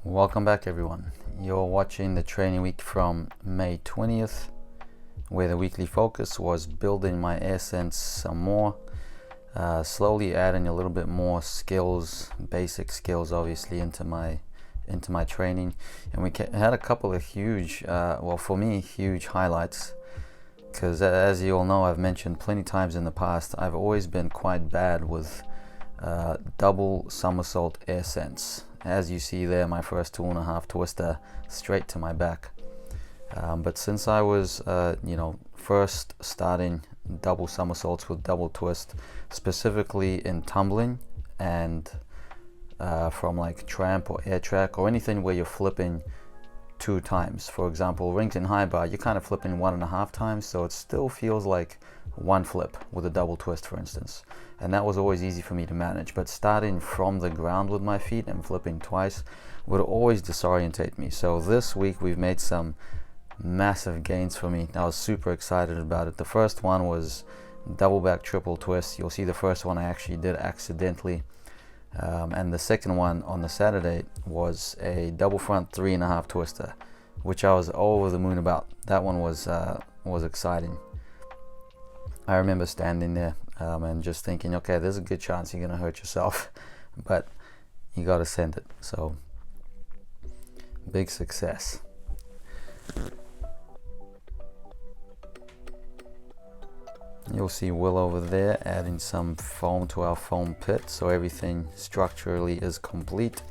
Welcome back everyone. You're watching the training week from May 20th, where the weekly focus was building my air sense some more, slowly adding a little bit more skills, basic skills obviously into my training. And we had a couple of huge, well for me, huge highlights, because as you all know, I've mentioned plenty times in the past, I've always been quite bad with double somersault air sense. As you see there, my first 2.5 twister straight to my back. But since I was, first starting double somersaults with double twist, specifically in tumbling and from like tramp or air track or anything where you're flipping 2 times. For example, rings and high bar, you're kind of flipping 1.5 times, so it still feels like 1 flip with a double twist, for instance. And that was always easy for me to manage, but starting from the ground with my feet and flipping twice would always disorientate me. So this week we've made some massive gains for me. I was super excited about it. The first one was double back triple twist. You'll see the first one I actually did accidentally, and the second one on the Saturday was a double front 3.5 twister, which I was over the moon about. That one was exciting. I remember standing there and just thinking, okay, there's a good chance you're gonna hurt yourself, but you gotta send it. So big success. You'll see Will over there adding some foam to our foam pit, so everything structurally is complete,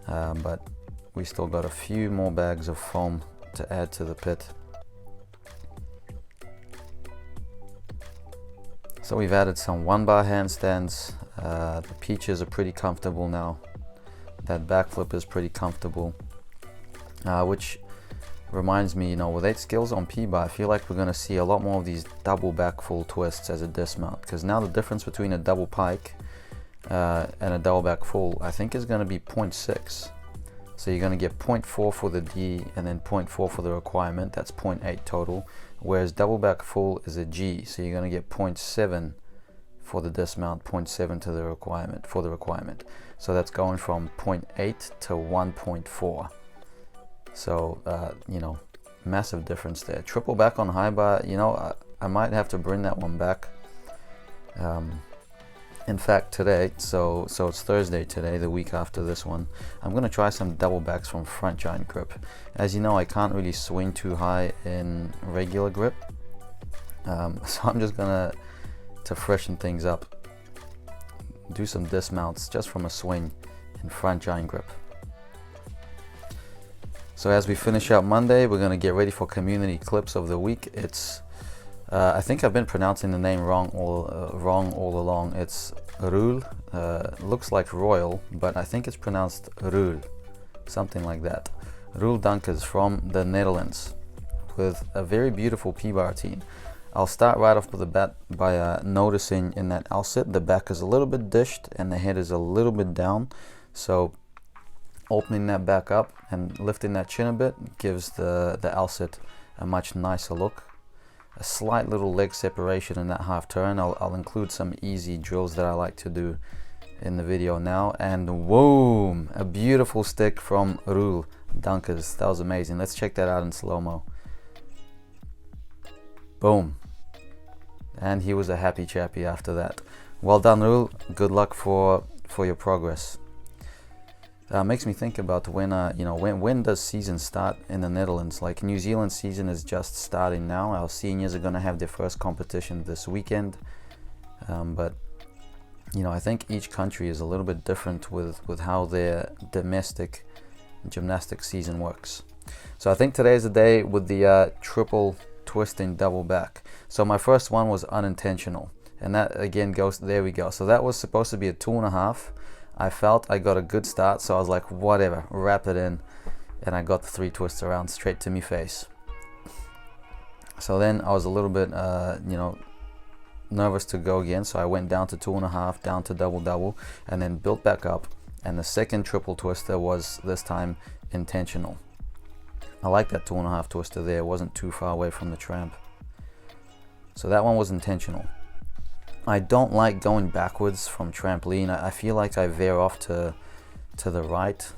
but we still got a few more bags of foam to add to the pit. So we've added some 1-bar handstands. The peaches are pretty comfortable now. That backflip is pretty comfortable, which reminds me, with 8 skills on P-bar, I feel like we're going to see a lot more of these double back full twists as a dismount, because now the difference between a double pike and a double back full, I think, is going to be 0.6. So you're going to get 0.4 for the D and then 0.4 for the requirement. That's 0.8 total. Whereas double back full is a G, so you're going to get 0.7 for the dismount, 0.7 to the requirement for the requirement. So that's going from 0.8 to 1.4. So massive difference there. Triple back on high bar, I might have to bring that one back. In fact, today, so it's Thursday today, the week after this one, I'm going to try some double backs from front giant grip. As you know, I can't really swing too high in regular grip, so I'm just going to freshen things up, do some dismounts just from a swing in front giant grip. So as we finish out Monday, we're going to get ready for community clips of the week. It's I think I've been pronouncing the name wrong all along. It's Roel. Looks like Royal, but I think it's pronounced Roel, something like that. Roel Dunkers from the Netherlands with a very beautiful P-bar routine. I'll start right off with the bat by noticing in that L-sit, the back is a little bit dished and the head is a little bit down. So opening that back up and lifting that chin a bit gives the L-sit a much nicer look. A slight little leg separation in that half turn. I'll include some easy drills that I like to do in the video now. And boom, a beautiful stick from Roel Dunkers. That was amazing. Let's check that out in slow-mo. Boom. And he was a happy chappy after that. Well done, Roel. Good luck for your progress. Makes me think about when does season start in the Netherlands? Like New Zealand season is just starting now. Our seniors are going to have their first competition this weekend, but I think each country is a little bit different with how their domestic gymnastics season works. So I think today is the day with the triple twisting double back. So my first one was unintentional, and that again goes, there we go. So that was supposed to be a 2.5. I felt I got a good start, so I was like, whatever, wrap it in, and I got the 3 twists around straight to me face. So then I was a little bit, nervous to go again, so I went down to 2.5, down to double, and then built back up, and the second triple twister was this time intentional. I like that 2.5 twister there, it wasn't too far away from the tramp. So that one was intentional. I don't like going backwards from trampoline. I feel like I veer off to the right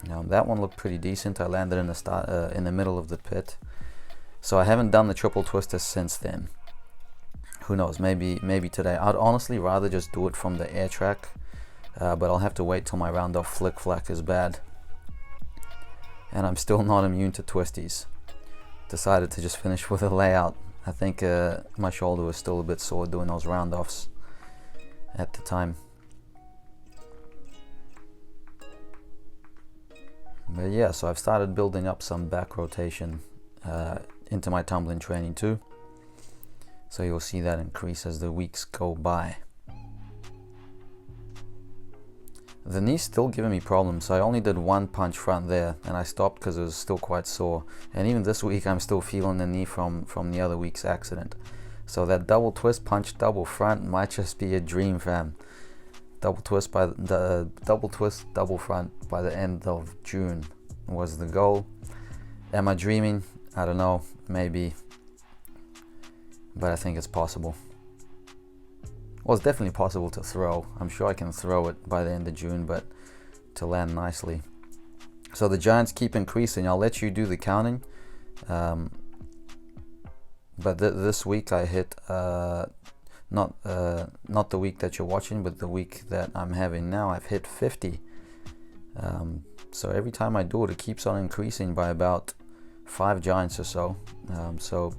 That one looked pretty decent. I landed in the middle of the pit. So I haven't done the triple twister since then. Who knows, maybe today. I'd honestly rather just do it from the air track, but I'll have to wait till my round off flick flack is bad. And I'm still not immune to twisties. Decided to just finish with a layout. I think my shoulder was still a bit sore doing those round offs at the time. But yeah, so I've started building up some back rotation into my tumbling training too. So you'll see that increase as the weeks go by. The knee's still giving me problems, so I only did one punch front there and I stopped because it was still quite sore. And even this week I'm still feeling the knee from the other week's accident. So that double twist punch double front might just be a dream, fam. Double twist double front by the end of June was the goal. Am I dreaming? I don't know, maybe, but I think it's possible. Well, it's definitely possible to throw. I'm sure I can throw it by the end of June, but to land nicely. So the giants keep increasing. I'll let you do the counting. But this week I hit not the week that you're watching, but the week that I'm having now, I've hit 50. So every time I do it, it keeps on increasing by about 5 giants or so. So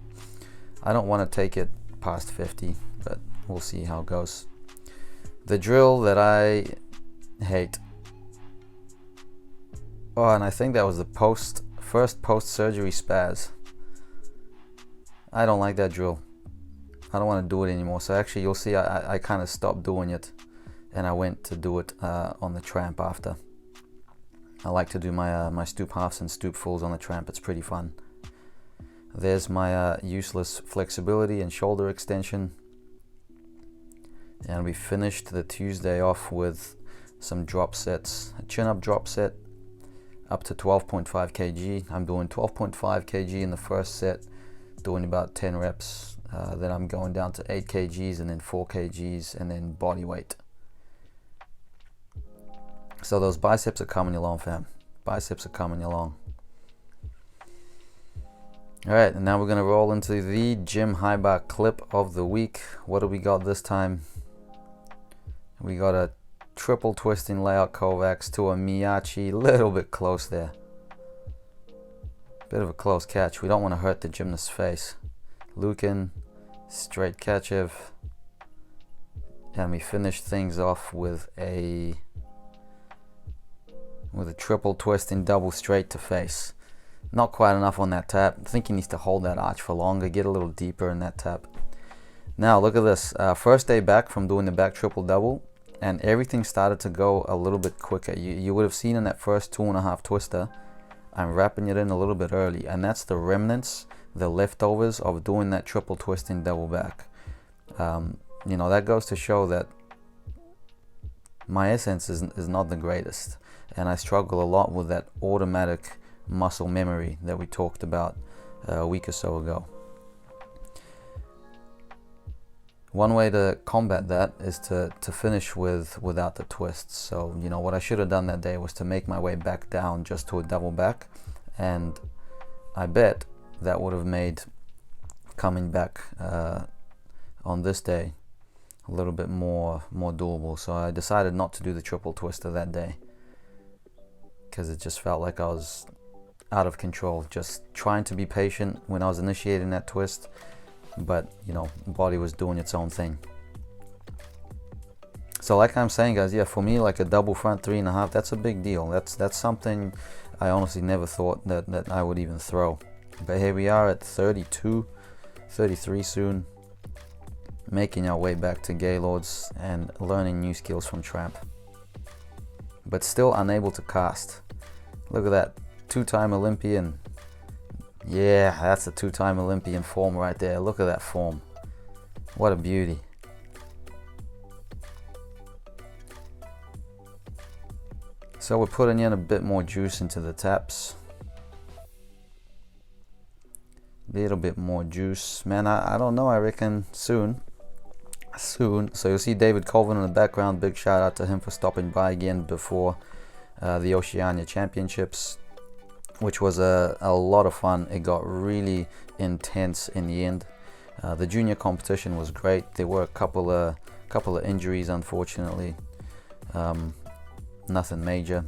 I don't want to take it past 50, but we'll see how it goes. The drill that I hate. Oh, and I think that was the first post-surgery spaz. I don't like that drill. I don't want to do it anymore. So actually, you'll see I kind of stopped doing it, and I went to do it on the tramp after. I like to do my stoop halves and stoop fulls on the tramp. It's pretty fun. There's my useless flexibility and shoulder extension. And we finished the Tuesday off with some drop sets. A chin up drop set up to 12.5 kg. I'm doing 12.5 kg in the first set, doing about 10 reps. Then I'm going down to 8 kgs and then 4 kgs and then body weight. So those biceps are coming along, fam. Biceps are coming along. Alright, and now we're going to roll into the gym high bar clip of the week. What do we got this time? We got a triple twisting layout Kovacs to a Miyachi. Little bit close there. Bit of a close catch. We don't want to hurt the gymnast's face. Lukin, straight Kachev. And we finished things off with a triple twisting double straight to face. Not quite enough on that tap. I think he needs to hold that arch for longer, get a little deeper in that tap. Now look at this. First day back from doing the back triple double, and everything started to go a little bit quicker. You would have seen in that first 2.5 twister, I'm wrapping it in a little bit early, and that's the remnants, the leftovers of doing that triple twisting double back. You know, that goes to show that my essence is not the greatest, and I struggle a lot with that automatic muscle memory that we talked about a week or so ago. One way to combat that is to finish without the twists. So, you know, what I should have done that day was to make my way back down just to a double back, and I bet that would have made coming back on this day a little bit more doable. So I decided not to do the triple twister that day because it just felt like I was out of control, just trying to be patient when I was initiating that twist, but you know, body was doing its own thing. So like I'm saying, guys, yeah, for me, like a double front 3.5, that's a big deal. That's something I honestly never thought that I would even throw. But here we are at 32, 33 soon, making our way back to Gaylords and learning new skills from Tramp, but still unable to cast. Look at that, 2-time Olympian. Yeah, that's a 2-time Olympian form right there. Look at that form. What a beauty. So we're putting in a bit more juice into the taps. Little bit more juice. Man, I don't know, I reckon soon. So you'll see David Colvin in the background. Big shout out to him for stopping by again before the Oceania Championships, which was a lot of fun. It got really intense in the end. The junior competition was great. There were a couple of injuries, unfortunately. Nothing major,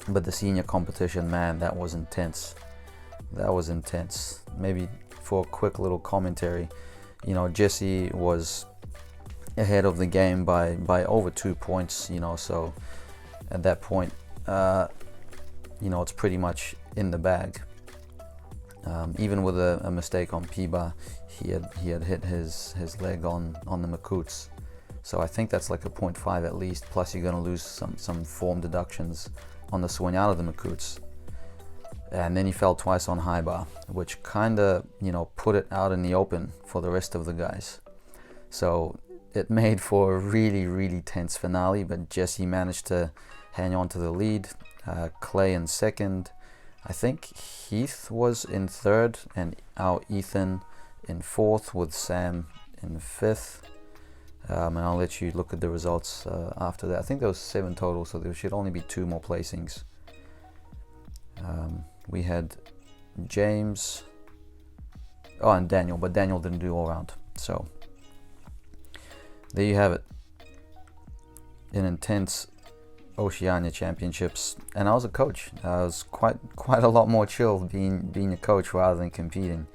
but the senior competition, man, that was intense. That was intense. Maybe for a quick little commentary, you know, Jesse was ahead of the game by over 2 points, you know, so at that point, you know, it's pretty much in the bag. Even with a mistake on P-bar, he had hit his leg on the Makutes. So I think that's like a 0.5 at least, plus you're going to lose some form deductions on the swing out of the Makutes. And then he fell twice on high bar, which kind of, you know, put it out in the open for the rest of the guys. So it made for a really, really tense finale, but Jesse managed to hang on to the lead. Clay in second. I think Heath was in third, and our Ethan in fourth, with Sam in fifth. And I'll let you look at the results after that. I think there was 7 total, so there should only be 2 more placings. We had James, and Daniel, but Daniel didn't do all round. So there you have it. An intense Oceania Championships, and I was a coach. I was quite a lot more chill being a coach rather than competing,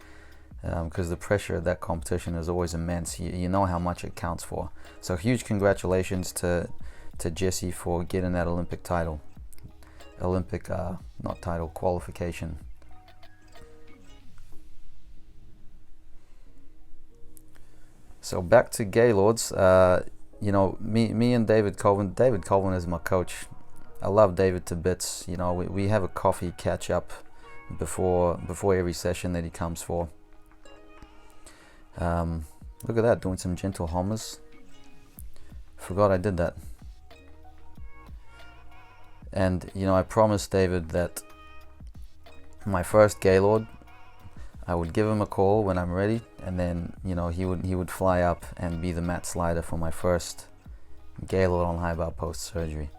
because the pressure of that competition is always immense. You know how much it counts for. So huge congratulations to Jesse for getting that Olympic title. Not title, qualification. So back to Gaylords. You know, me and David Colvin. David Colvin is my coach. I love David to bits. You know, we have a coffee catch up before every session that he comes for. Look at that, doing some gentle homers. Forgot I did that. And you know, I promised David that my first Gaylord, I would give him a call when I'm ready, and then, you know, he would fly up and be the mat slider for my first Gaylord on high bar post surgery.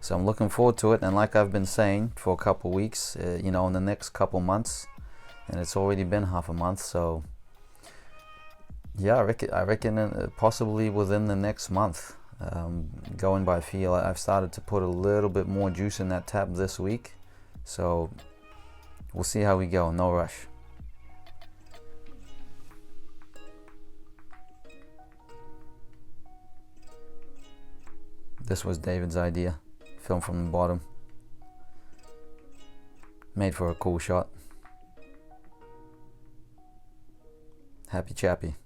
So I'm looking forward to it, and like I've been saying for a couple weeks, you know, in the next couple months, and it's already been half a month, so yeah, I reckon possibly within the next month. Going by feel, I've started to put a little bit more juice in that tap this week, so we'll see how we go. No rush. This was David's idea. Film from the bottom. Made for a cool shot. Happy Chappy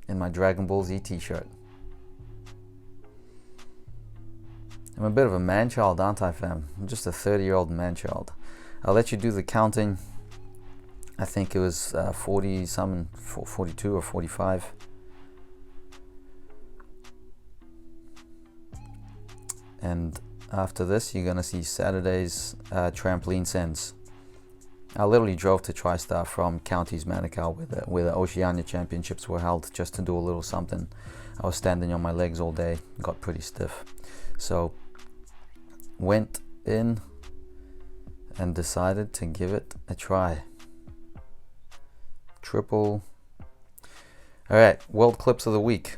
in my Dragon Ball Z t-shirt. I'm a bit of a man-child, aren't I, fam? I'm just a 30-year-old man-child. I'll let you do the counting. I think it was 40-something, 42 or 45. And after this, you're going to see Saturday's trampoline sends. I literally drove to TriStar from Counties Manukau, where the Oceania Championships were held, just to do a little something. I was standing on my legs all day, got pretty stiff. So went in and decided to give it a try. Triple. Alright, world clips of the week.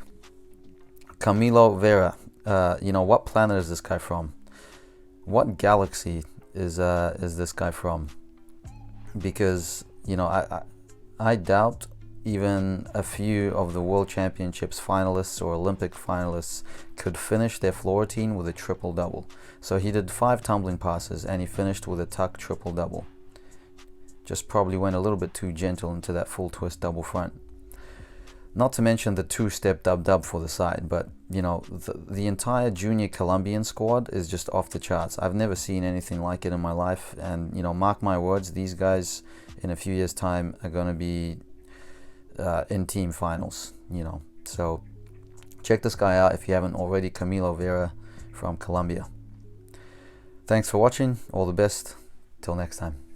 Camilo Vera. You know, what planet is this guy from? What galaxy is this guy from? Because, you know, I doubt even a few of the World Championships finalists or Olympic finalists could finish their floor routine with a triple-double. So he did 5 tumbling passes and he finished with a tuck triple-double. Just probably went a little bit too gentle into that full twist double front. Not to mention the 2-step dub-dub for the side, but, you know, the entire junior Colombian squad is just off the charts. I've never seen anything like it in my life, and, you know, mark my words, these guys in a few years' time are going to be in team finals, you know. So check this guy out if you haven't already. Camilo Vera from Colombia. Thanks for watching. All the best. Till next time.